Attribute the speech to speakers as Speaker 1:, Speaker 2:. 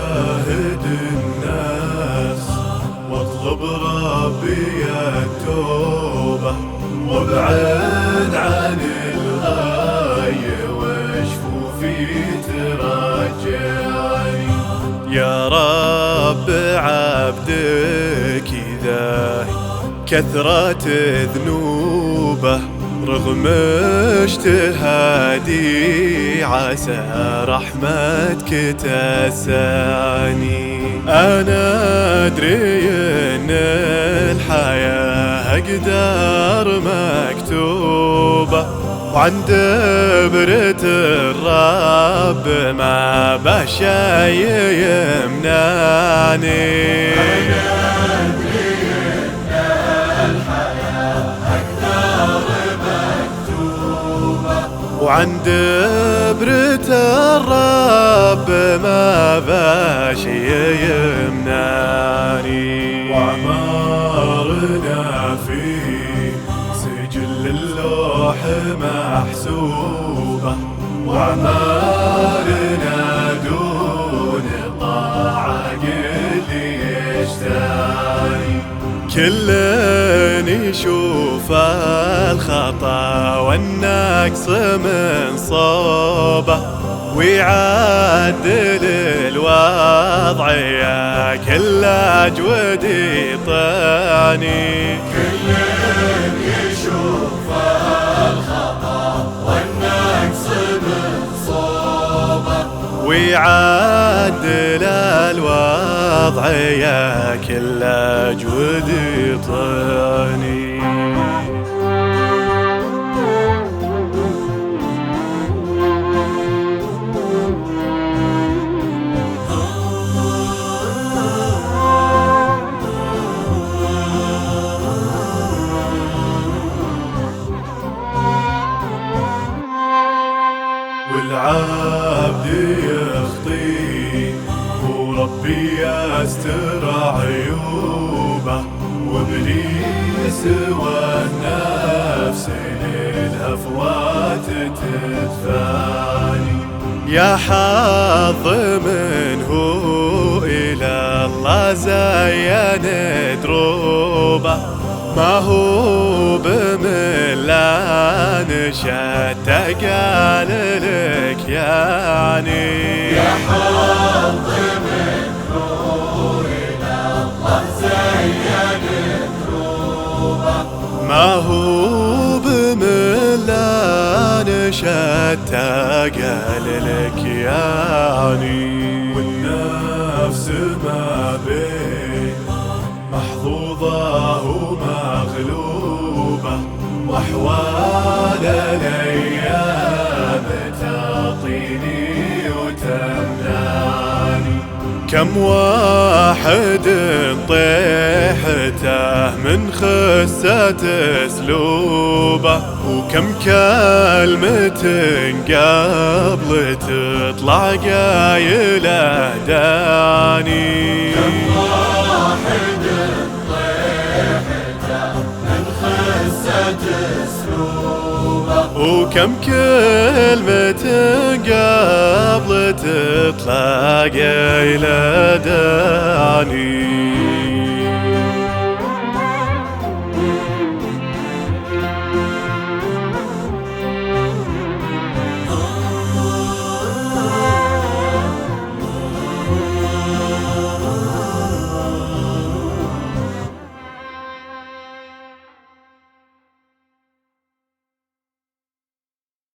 Speaker 1: وجاهد الناس واطلب ربي التوبة وابعد عن الغاي وشفوفي ترجعني. يا رب عبدك إذا كثرت ذنوبه رغم اجتهادي عسى رحمتك تسعني. أنا أدري إن الحياة أقدار مكتوبة وعند برة الرب ما بشي يمنعني. وعند برة الرب ما باشي يمنعني. وأعمارنا في سجل اللوح محسوبة وأعمارنا دون طاعة قل يشتاني. كل يشوف الخطا والنقص من صوبه ويعدل الوضع يا كل أجود يطاني.
Speaker 2: كل يشوف الخطا والنقص من صوبه
Speaker 1: ويعدل الوضع يا كل أجود يطاني. والعبد يخطي وربي يستر عيوبه وابليس والنفس للهفوات تدفعني. يا حظ من هو إلى الله زين دروبه ما هو بملان شتى قال لك يعني.
Speaker 2: يا حظ من نور إلى الله زين دروبه
Speaker 1: ما هو بملان شتى قال لك يعني. والنفس ما بين محظوظة ومغلوبة وأحوال الأيام تعطيني وتمنعني. كم واحد طيحته من خسة أسلوبه وكم كلمة قبل تطلع قايله داني.
Speaker 2: كم واحد طيحته من خسة أسلوبه
Speaker 1: وكم كلمة قبل تطلع قايله داني.